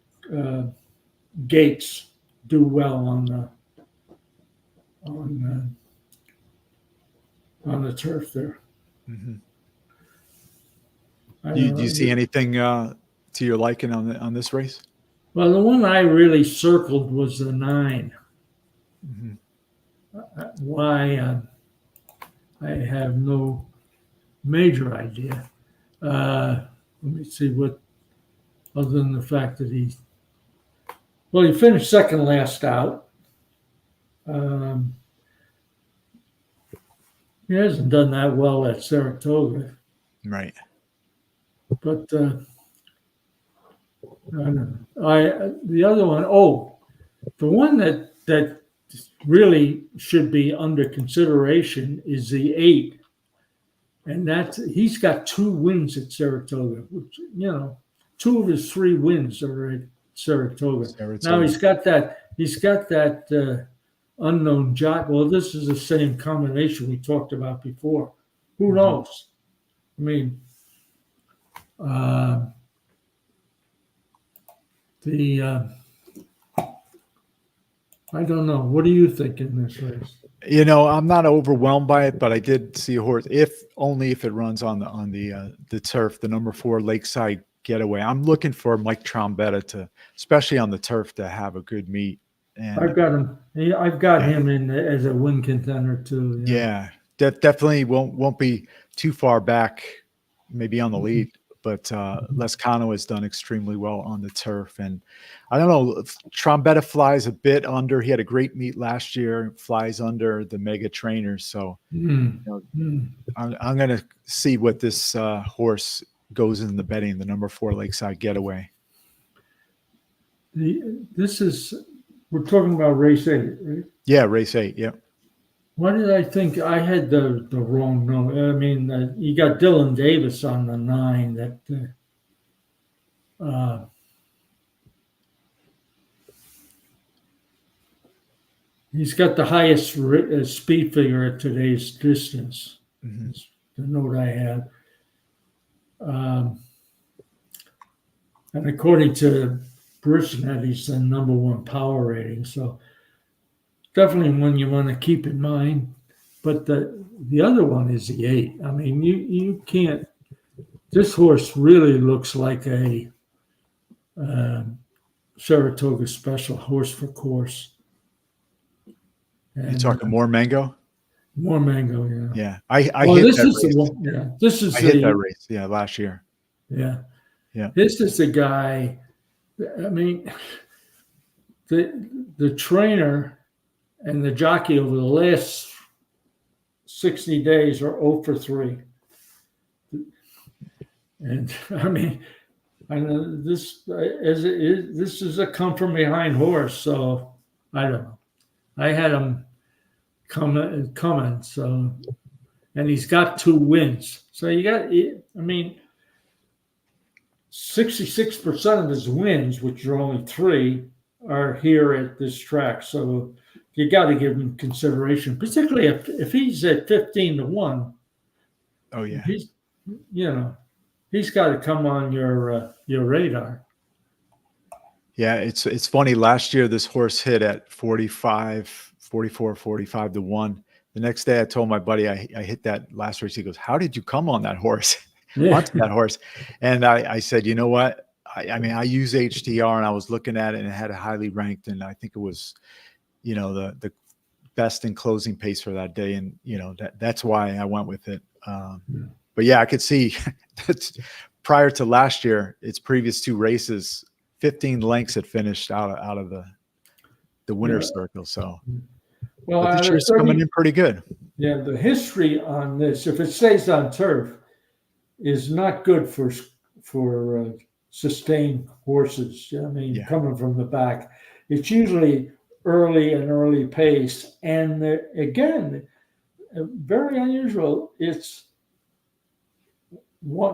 Speaker 2: gates do well on the turf there.
Speaker 1: Mm-hmm.
Speaker 2: I
Speaker 1: Do you,
Speaker 2: don't
Speaker 1: do you
Speaker 2: know.
Speaker 1: see anything to your liking on this race?
Speaker 2: Well, the one I really circled was the 9.
Speaker 1: Mm-hmm.
Speaker 2: Why? I have no major idea. Let me see what, other than the fact that he finished second last out. He hasn't done that well at Saratoga,
Speaker 1: Right.
Speaker 2: but I don't know. The other one, the one that really should be under consideration is the 8, and he's got 2 wins at Saratoga, which 2 of his 3 wins are at Saratoga. Now he's got that unknown jock. Well, this is the same combination we talked about before. Who knows? I mean, I don't know. What do you think in this race?
Speaker 1: I'm not overwhelmed by it, but I did see a horse, only if it runs on the turf, the number 4 Lakeside Getaway. I'm looking for Mike Trombetta to, especially on the turf, to have a good meet. And
Speaker 2: I've got him. I've got him in as a win contender too.
Speaker 1: Yeah, definitely won't be too far back, maybe on the lead. But Lescano has done extremely well on the turf, and I don't know. Trombetta flies a bit under. He had a great meet last year. Flies under the mega trainers, so I'm going to see what this horse goes in the betting. The number 4 Lakeside Getaway.
Speaker 2: We're talking about race 8, right?
Speaker 1: Yeah, race 8. Yep.
Speaker 2: Why did I think I had the wrong number? I mean, you got Dylan Davis on the 9. He's got the highest speed figure at today's distance.
Speaker 1: Mm-hmm.
Speaker 2: That's the note I had. And according to Brisnet, he's the number 1 power rating. So definitely one you want to keep in mind. But the other one is the 8. I mean, you can't. This horse really looks like a Saratoga special horse for course.
Speaker 1: You talking more mango?
Speaker 2: More mango, yeah.
Speaker 1: Yeah, I
Speaker 2: well,
Speaker 1: hit
Speaker 2: this
Speaker 1: that
Speaker 2: is
Speaker 1: race.
Speaker 2: the one. Yeah, this is
Speaker 1: I hit that race. Yeah, last year.
Speaker 2: Yeah,
Speaker 1: yeah.
Speaker 2: This is the guy. I mean, the trainer and the jockey over the last 60 days are 0 for 3. And I mean, I know this is a come from behind horse, so I don't know. I had him coming, so, and he's got 2 wins. So you got, I mean, 66% of his wins, which are only 3, are here at this track. So you got to give him consideration, particularly if he's at 15-1.
Speaker 1: Oh yeah,
Speaker 2: he's got to come on your radar.
Speaker 1: Yeah, it's funny. Last year, this horse hit at 44, 45 to 1. The next day, I told my buddy I hit that last race. He goes, "How did you come on that horse?" Onto that horse. And I said, you know what? I mean, I use HDR, and I was looking at it, and it had a highly ranked, and I think it was, the best in closing pace for that day, and that's why I went with it. But yeah, I could see that prior to last year, its previous 2 races, 15 lengths had finished out of the winner's circle. So,
Speaker 2: well,
Speaker 1: but this year's coming in pretty good.
Speaker 2: Yeah, the history on this, if it stays on turf, is not good for sustained horses. I mean, coming from the back, it's usually early pace. And again, very unusual. It's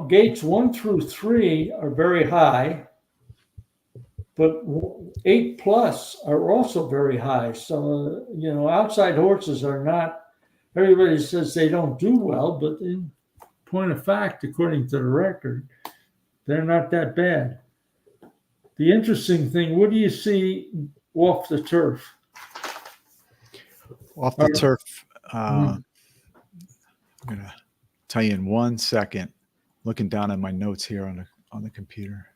Speaker 2: gates 1 through 3 are very high, but 8 plus are also very high. So, outside horses are not, everybody says they don't do well, but in point of fact, according to the record, they're not that bad. The interesting thing, what do you see off the turf?
Speaker 1: Off the turf, I'm going to tell you in 1 second, looking down at my notes here on the computer.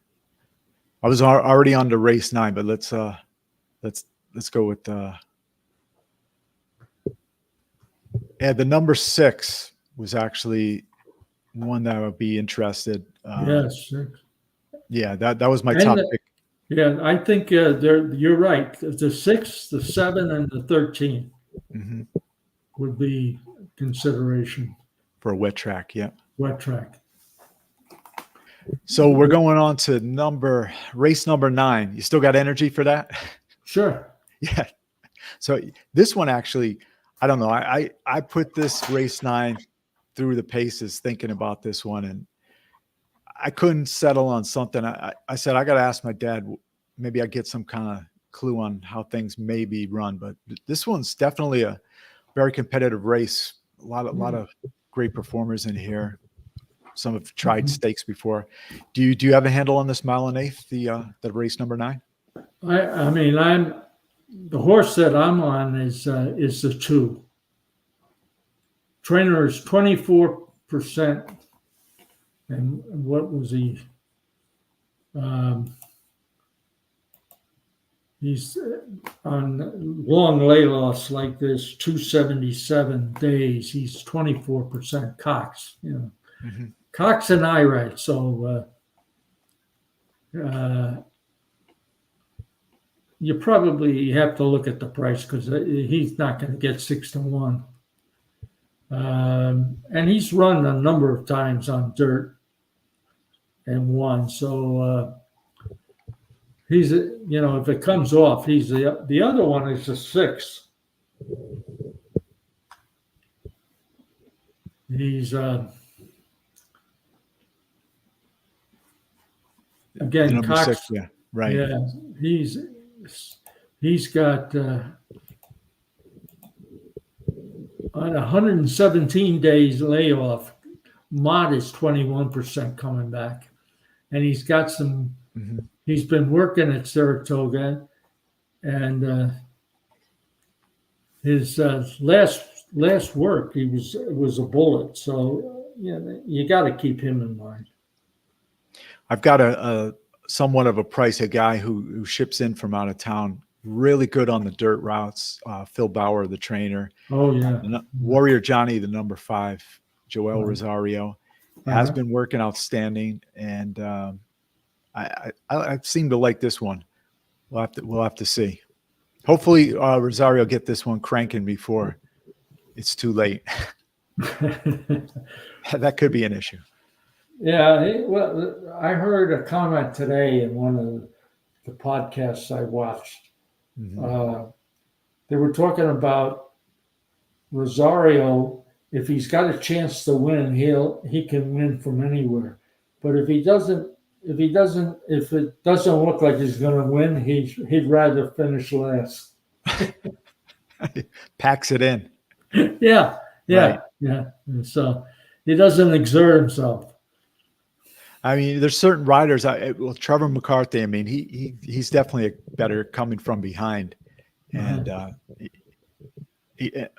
Speaker 1: I was already on to race 9, but let's go with the number 6 was actually one that I would be interested.
Speaker 2: Yes.
Speaker 1: Yeah, that was my top pick.
Speaker 2: Yeah, I think you're right. The 6, the 7, and the 13 would be consideration
Speaker 1: for a wet track. Yeah,
Speaker 2: wet track.
Speaker 1: So we're going on to race number 9. You still got energy for that?
Speaker 2: Sure.
Speaker 1: Yeah. So this one actually, I don't know. I put this race 9 through the paces thinking about this one, and I couldn't settle on something. I said, I got to ask my dad, maybe I get some kind of clue on how things may be run. But this one's definitely a very competitive race. A lot of great performers in here. Some have tried stakes before. Do you have a handle on this mile and eighth, the race number 9?
Speaker 2: I mean, the horse that I'm on is the 2. Trainer is 24%. And what was he? He's on long layoffs like this, 277 days. He's 24% Cox. Cox and Irad. So you probably have to look at the price because he's not going to get 6 to 1. And he's run a number of times on dirt and won. So he's, if it comes off, he's the other one is a 6. He's again Cox.
Speaker 1: 6, yeah, right.
Speaker 2: Yeah, he's got on 117 days layoff. Mott is 21% coming back, and he's got some. He's been working at Saratoga, and his last work he was a bullet. So you got to keep him in mind.
Speaker 1: I've got a somewhat of a price, a guy who ships in from out of town, really good on the dirt routes. Phil Bauer, the trainer.
Speaker 2: Oh yeah.
Speaker 1: Warrior Johnny, the number 5, Joel Rosario, has been working outstanding, and I seem to like this one. We'll have to see. Hopefully, Rosario get this one cranking before it's too late. That could be an issue.
Speaker 2: Yeah, well, I heard a comment today in one of the podcasts I watched. They were talking about Rosario. If he's got a chance to win, he can win from anywhere. But if it doesn't look like he's going to win, he'd rather finish last.
Speaker 1: Packs it in.
Speaker 2: Yeah. And so he doesn't exert himself.
Speaker 1: I mean, there's certain riders. Trevor McCarthy. I mean, he's definitely a better coming from behind, and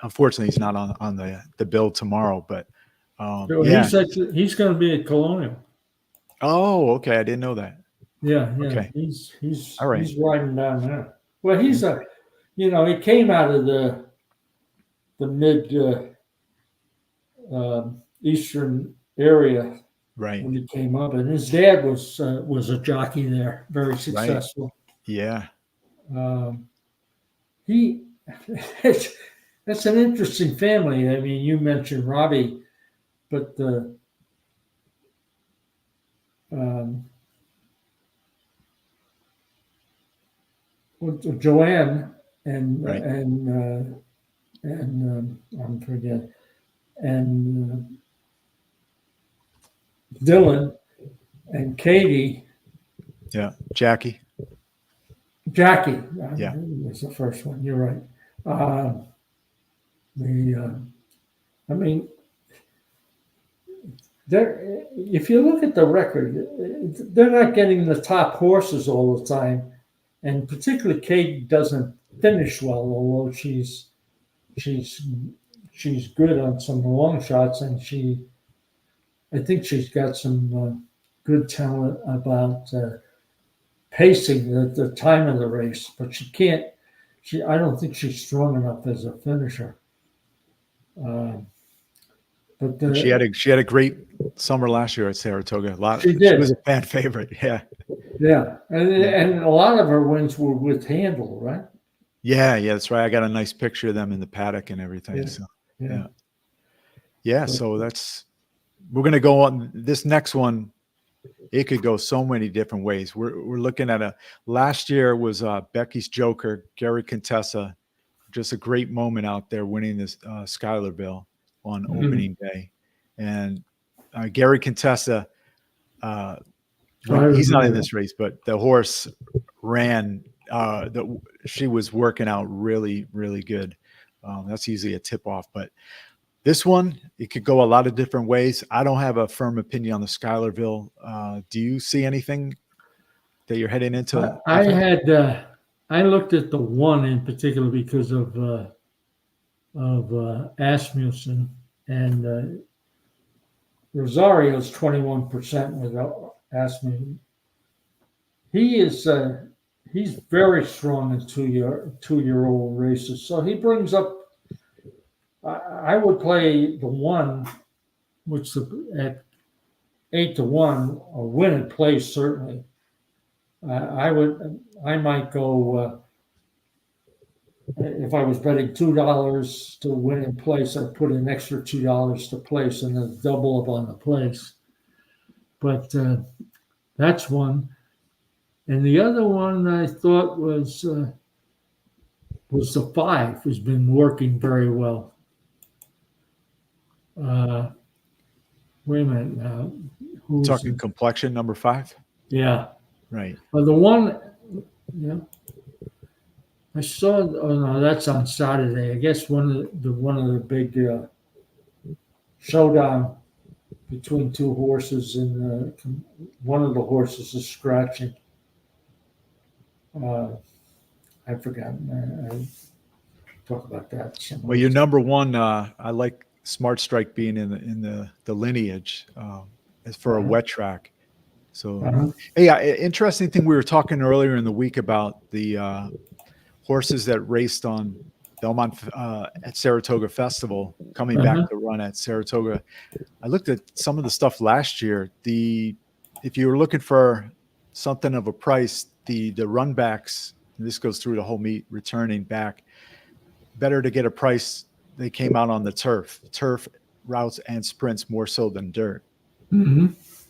Speaker 1: unfortunately, he's not on the build tomorrow. But
Speaker 2: he's going to be at Colonial.
Speaker 1: Oh, okay. I didn't know that.
Speaker 2: Yeah.
Speaker 1: Okay.
Speaker 2: He's
Speaker 1: all right.
Speaker 2: He's riding down there. Well, he came out of the mid eastern area.
Speaker 1: Right.
Speaker 2: When he came up, and his dad was a jockey there, very successful.
Speaker 1: Right. Yeah.
Speaker 2: That's an interesting family. I mean, you mentioned Robbie, but Joanne and
Speaker 1: Right.
Speaker 2: I'm forget and Dylan and Katie.
Speaker 1: Yeah. Jackie.
Speaker 2: Jackie
Speaker 1: Yeah.
Speaker 2: was the first one. You're right. Uh, the I mean, they're if you look at the record, they're not getting the top horses all the time, and particularly Kate doesn't finish well, although she's she's good on some long shots, and I think she's got some good talent about pacing the time of the race, but she can't. I don't think she's strong enough as a finisher. Uh, but
Speaker 1: And she had a great summer last year at Saratoga.
Speaker 2: she
Speaker 1: She was
Speaker 2: did,
Speaker 1: a fan favorite. Yeah.
Speaker 2: yeah,
Speaker 1: Yeah.
Speaker 2: and a lot of her wins were with handle, right?
Speaker 1: Yeah. Yeah. That's right. I got a nice picture of them in the paddock and everything.
Speaker 2: Yeah,
Speaker 1: So
Speaker 2: yeah.
Speaker 1: yeah. Yeah. So we're going to go on this next one. It could go so many different ways. We're looking at last year was Becky's Joker, Gary Contessa, just a great moment out there winning this Schuylerville on opening day. And Gary Contessa, he's not in this race, but the horse ran. She was working out really, really good. That's usually a tip off, but this one, it could go a lot of different ways. I don't have a firm opinion on the Schuylerville. Do you see anything that you're heading into?
Speaker 2: I looked at the one in particular because of Asmussen and Rosario's 21% without Asmussen. He's very strong in two-year-old races. So he brings up. I would play the one, which at 8-1, a win in place certainly. I might go if I was betting $2 to win in place. I'd put an extra $2 to place and then double up on the place. But that's one. And the other one I thought was the 5, who's been working very well. Wait a minute now. Who's
Speaker 1: Talking complexion, number 5?
Speaker 2: Yeah.
Speaker 1: Right.
Speaker 2: The one, yeah. I saw. Oh no, that's on Saturday. I guess one of the big showdown between two horses, and one of the horses is scratching. I forgot. I talk about that.
Speaker 1: Well, your number one, I like Smart Strike being in the lineage as for a wet track. So, hey, interesting thing, we were talking earlier in the week about the horses that raced on Belmont at Saratoga Festival coming back to run at Saratoga. I looked at some of the stuff last year. If you were looking for something of a price, the run backs, and this goes through the whole meet, returning back, better to get a price. They came out on the turf routes and sprints more so than dirt.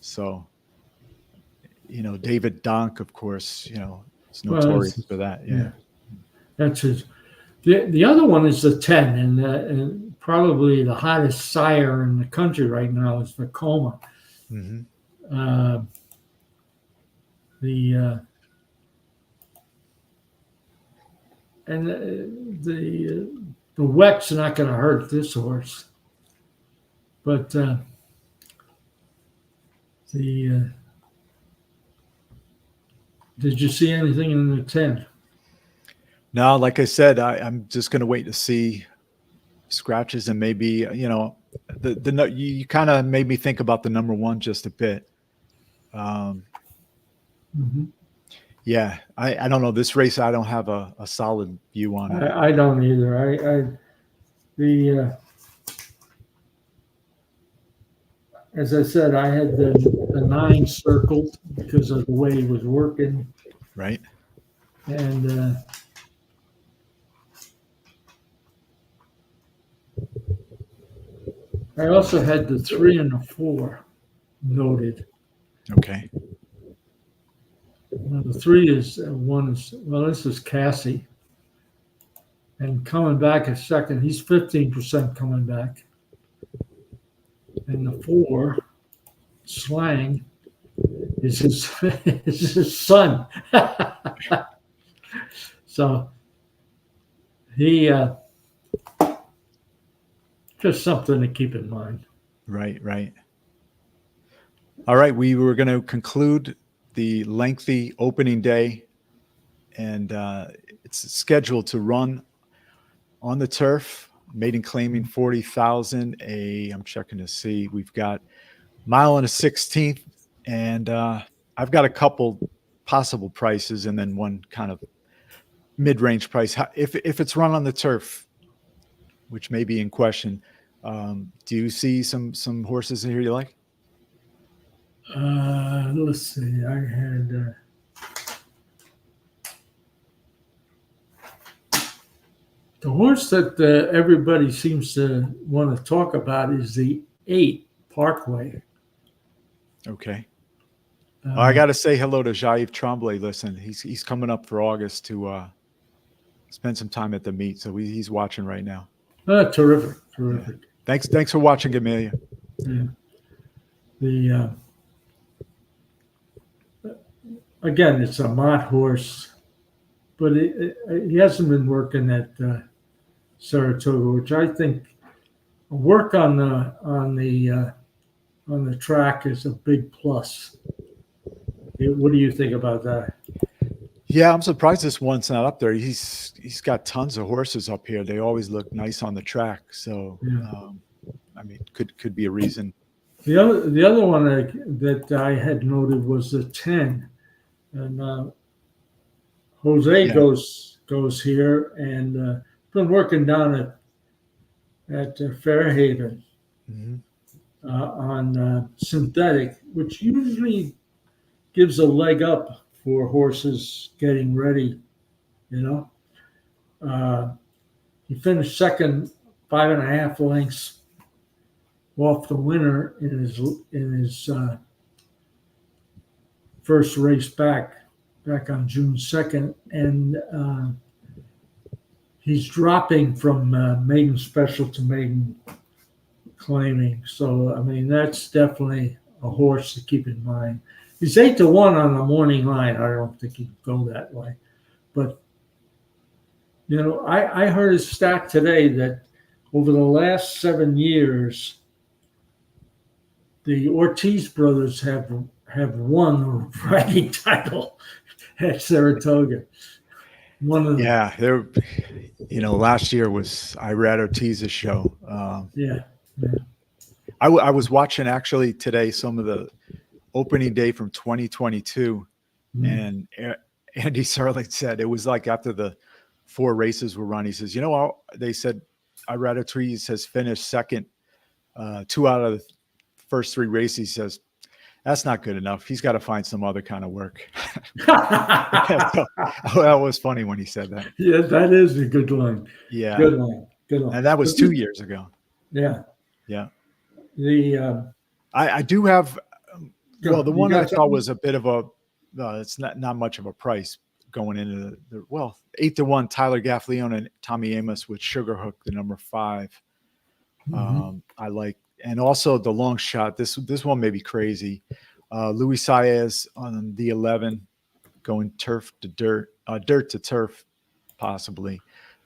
Speaker 1: So, David Donk, of course, is notorious for that. Yeah.
Speaker 2: That's his. The other one is the 10, and probably the hottest sire in the country right now is Vekoma. The wet's not going to hurt this horse, but did you see anything in the 10?
Speaker 1: No, like I said, I'm just going to wait to see scratches, and maybe you kind of made me think about the number 1 just a bit. Yeah, I don't know this race. I don't have a solid view on it.
Speaker 2: I don't either. As I said, I had the 9 circled because of the way he was working.
Speaker 1: Right.
Speaker 2: And I also had the 3 and the 4 noted.
Speaker 1: Okay.
Speaker 2: Well, the 3 is one is, well, this is Cassie. and coming back a second. He's 15% coming back. And the 4, Slang, is his is his son. So he just something to keep in mind.
Speaker 1: Right, right. All right, we were going to conclude the lengthy opening day, and it's scheduled to run on the turf. Maiden claiming 40,000. I'm checking to see. We've got mile and a 16th, and I've got a couple possible prices, and then one kind of mid-range price. If it's run on the turf, which may be in question, do you see some horses in here you like?
Speaker 2: Let's see. I had the horse that everybody seems to want to talk about is the 8 Parkway.
Speaker 1: Okay. I got to say hello to Jair Tremblay. Listen, he's coming up for August to spend some time at the meet, so he's watching right now.
Speaker 2: Terrific.
Speaker 1: Yeah. Thanks for watching, Amelia.
Speaker 2: Yeah. The again, it's a Mott horse, but he hasn't been working at Saratoga, which I think work on the track is a big plus. What do you think about that?
Speaker 1: Yeah, I'm surprised this one's not up there. He's got tons of horses up here. They always look nice on the track. So,
Speaker 2: Yeah.
Speaker 1: I mean, could be a reason.
Speaker 2: The other one that I had noted was the 10, and Jose goes here and been working down at Fairhaven on synthetic, which usually gives a leg up for horses getting ready. You know, he finished second, 5.5 lengths off the winner in his first race back on June 2nd, and he's dropping from maiden special to maiden claiming. So I mean, that's definitely a horse to keep in mind. He's 8-1 on the morning line. I don't think he'd go that way, but you know, I heard a stat today that over the last 7 years, the Ortiz brothers have won the riding title at Saratoga.
Speaker 1: They're, last year was Irad Ortiz's show.
Speaker 2: Yeah.
Speaker 1: I was watching actually today some of the opening day from 2022, and Andy Serling said it was like after the 4 races were run, he says, they said Irad Ortiz has finished second 2 out of the first 3 races. He says, that's not good enough. He's got to find some other kind of work. So, that was funny when he said that.
Speaker 2: Yeah, that is a good line.
Speaker 1: Yeah.
Speaker 2: Good line.
Speaker 1: And that was 2 years ago.
Speaker 2: Yeah.
Speaker 1: Yeah.
Speaker 2: I
Speaker 1: do have, the one I thought was a bit of a, it's not much of a price going into the 8-1 Tyler Gaffleone and Tommy Amos with Sugarhook, the number 5. I like. And also the long shot. This one may be crazy. Luis Saez on the 11, going turf to dirt, dirt to turf, possibly.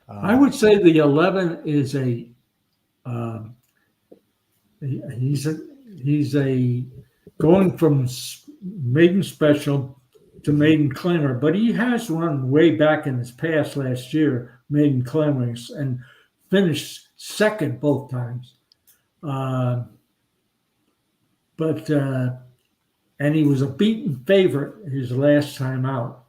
Speaker 2: I would say the 11 is he's a going from maiden special to maiden claimer, but he has run way back in his past last year maiden claimers and finished second both times. And he was a beaten favorite his last time out.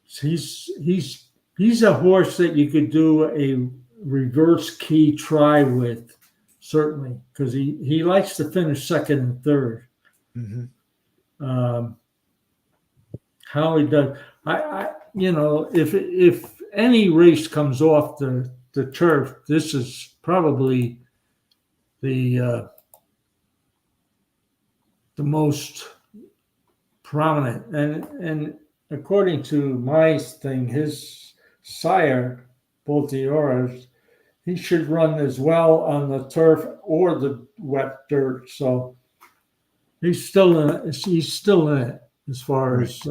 Speaker 2: So he's a horse that you could do a reverse key try with, certainly, because he likes to finish second and third. How he does, if any race comes off the turf, this is probably the most prominent, and according to my thing, his sire, Boltiores, he should run as well on the turf or the wet dirt. So he's still in it. He's still in it as far
Speaker 1: Right.
Speaker 2: as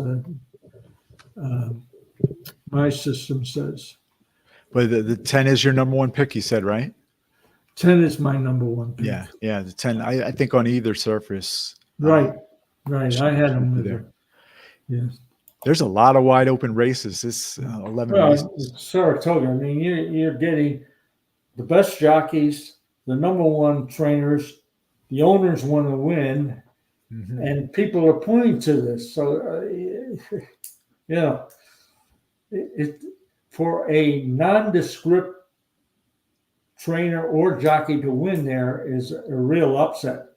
Speaker 2: my system says.
Speaker 1: But the 10 is your number one pick, you said, right?
Speaker 2: 10 is my number one pick.
Speaker 1: Yeah. Yeah. The 10, I think on either surface.
Speaker 2: Right. Right. I had him with
Speaker 1: there.
Speaker 2: her. Yeah.
Speaker 1: There's a lot of wide open races. This 11
Speaker 2: Well,
Speaker 1: races.
Speaker 2: it's Saratoga. I mean, you're getting the best jockeys, the number one trainers, the owners want to win,
Speaker 1: Mhm.
Speaker 2: and people are pointing to this. So, it for a nondescript trainer or jockey to win there is a real upset.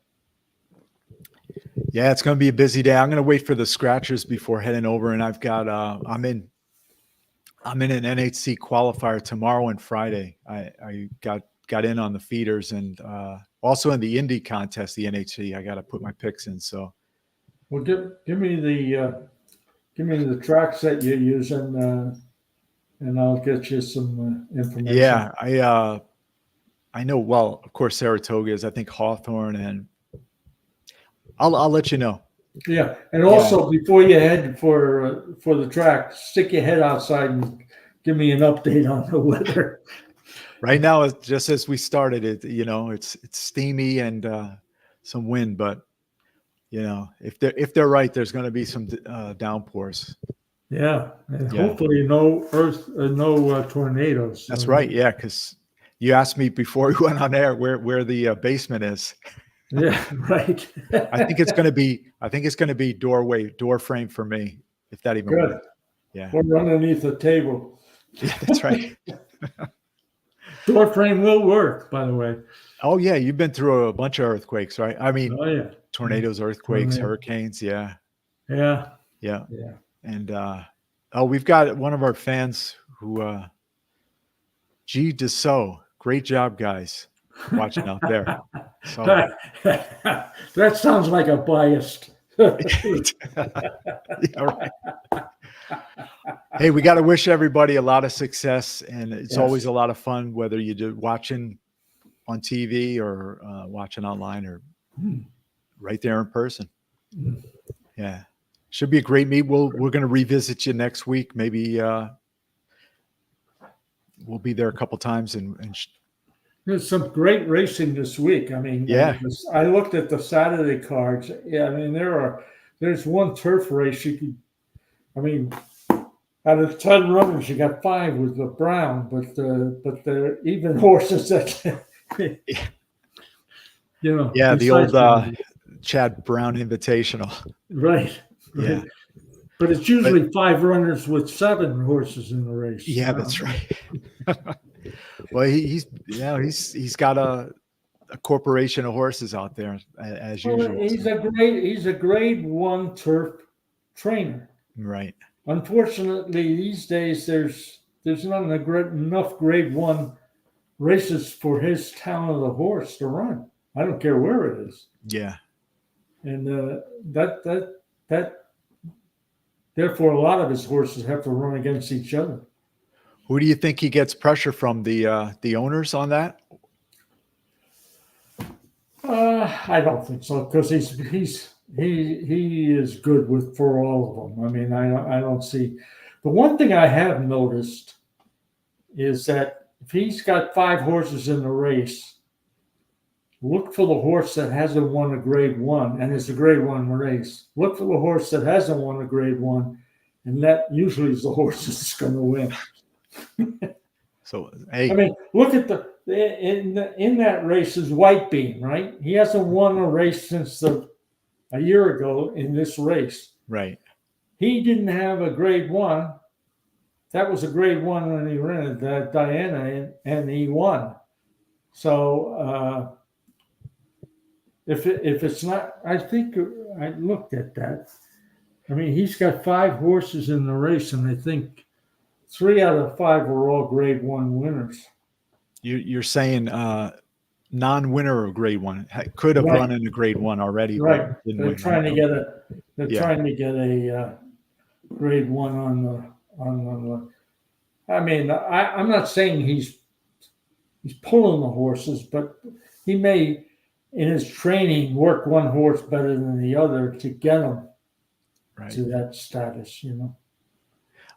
Speaker 1: Yeah, it's going to be a busy day. I'm going to wait for the scratchers before heading over, and I've got I'm in an NHC qualifier tomorrow and Friday. I got in on the feeders and also in the Indy contest, the NHC. I got to put my picks in. So,
Speaker 2: well, give me the tracks that you're using, and I'll get you some information.
Speaker 1: yeah, I know. Well, of course, Saratoga is. I think Hawthorne, and I'll let you know.
Speaker 2: Yeah, and also before you head for the track, stick your head outside and give me an update on the weather.
Speaker 1: Right now, it's just as we started it, it's steamy and some wind, but if they're right, there's going to be some downpours.
Speaker 2: Yeah, and hopefully no tornadoes.
Speaker 1: That's right. Yeah, because you asked me before we went on air where the basement is.
Speaker 2: Yeah, right.
Speaker 1: I think it's going to be door frame for me, if that even works. Yeah,
Speaker 2: we're underneath the table.
Speaker 1: Yeah, that's right.
Speaker 2: Door frame will work, by the way.
Speaker 1: Oh yeah, you've been through a bunch of earthquakes, right? I mean, tornadoes, earthquakes, hurricanes. Yeah. And we've got one of our fans who, G. Dussault. Great job, guys, watching out there. So
Speaker 2: that sounds like a biased.
Speaker 1: Yeah, right. Hey, we got to wish everybody a lot of success, and it's always a lot of fun, whether you do watching on TV or watching online or right there in person. Yeah, should be a great meet. We're going to revisit you next week. Maybe we'll be there a couple times and
Speaker 2: there's some great racing this week. I mean, I looked at the Saturday cards. Yeah, I mean there's one turf race out of 10 runners, you got 5 with the Brown, but they're even horses that
Speaker 1: Yeah, the old Chad Brown Invitational.
Speaker 2: Right.
Speaker 1: Yeah.
Speaker 2: But it's usually 5 runners with 7 horses in the race.
Speaker 1: Yeah, that's right. Well, he's got a corporation of horses out there as usual.
Speaker 2: He's a grade 1 turf trainer.
Speaker 1: Right.
Speaker 2: Unfortunately, these days there's not enough grade 1 races for his talent of the horse to run. I don't care where it is.
Speaker 1: Yeah.
Speaker 2: And that therefore a lot of his horses have to run against each other.
Speaker 1: Who do you think he gets pressure from? The owners on that?
Speaker 2: I don't think so, because he is good for all of them. I mean, I don't see. The one thing I have noticed is that if he's got 5 horses in the race, look for the horse that hasn't won a grade 1, and it's a grade 1 race. Look for the horse that hasn't won a grade 1, and that usually is the horse that's going to win.
Speaker 1: So, hey,
Speaker 2: I mean, look at in that race is White Beam, right? He hasn't won a race since a year ago in this race.
Speaker 1: Right.
Speaker 2: He didn't have a grade 1. That was a grade 1 when he ran at Diana, and he won. So if it's not, I think I looked at that. I mean, he's got 5 horses in the race, and I think 3 out of 5 were all grade 1 winners.
Speaker 1: You're saying non-winner of grade 1 could have run in a grade 1 already.
Speaker 2: Right. They're trying to get a grade 1 on the. I mean, I'm not saying he's pulling the horses, but he may, in his training, work one horse better than the other to get him
Speaker 1: Right.
Speaker 2: to that status.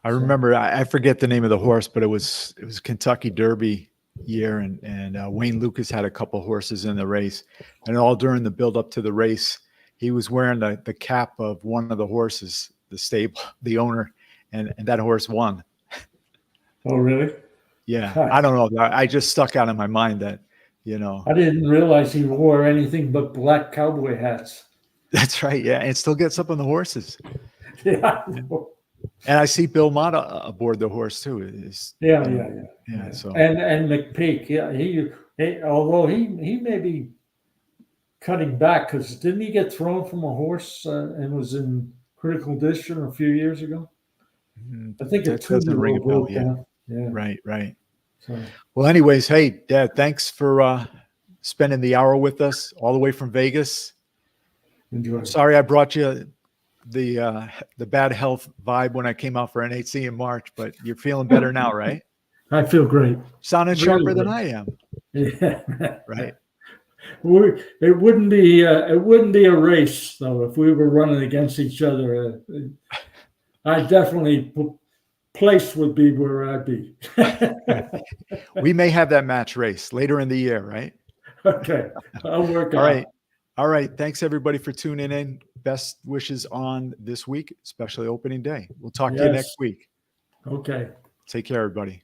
Speaker 1: I remember, I forget the name of the horse, but it was Kentucky Derby year, and Wayne Lucas had a couple horses in the race, and all during the build up to the race, he was wearing the cap of one of the horses, the stable, the owner, and that horse won.
Speaker 2: Oh, really?
Speaker 1: Yeah, I don't know. I just stuck out in my mind that,
Speaker 2: I didn't realize he wore anything but black cowboy hats.
Speaker 1: That's right. Yeah, and still gets up on the horses.
Speaker 2: Yeah.
Speaker 1: And I see Bill Mott aboard the horse too.
Speaker 2: Yeah.
Speaker 1: So
Speaker 2: and McPeak, yeah, he although he may be cutting back, because didn't he get thrown from a horse and was in critical condition a few years ago? I think
Speaker 1: that doesn't ring a bell yet.
Speaker 2: Yeah.
Speaker 1: Right.
Speaker 2: So,
Speaker 1: Well, anyways, hey, Dad, thanks for spending the hour with us all the way from Vegas.
Speaker 2: enjoy.
Speaker 1: Sorry I brought you the bad health vibe when I came out for NHC in March, but you're feeling better now, right?
Speaker 2: I feel great.
Speaker 1: Sounding
Speaker 2: Really
Speaker 1: sharper than
Speaker 2: good.
Speaker 1: I am.
Speaker 2: Yeah.
Speaker 1: Right.
Speaker 2: It wouldn't be a race though if we were running against each other. I definitely place would be where I'd be.
Speaker 1: We may have that match race later in the year, right?
Speaker 2: Okay, I'll work.
Speaker 1: All right. Thanks everybody for tuning in. Best wishes on this week, especially opening day. We'll talk to you next week.
Speaker 2: Okay.
Speaker 1: Take care, everybody.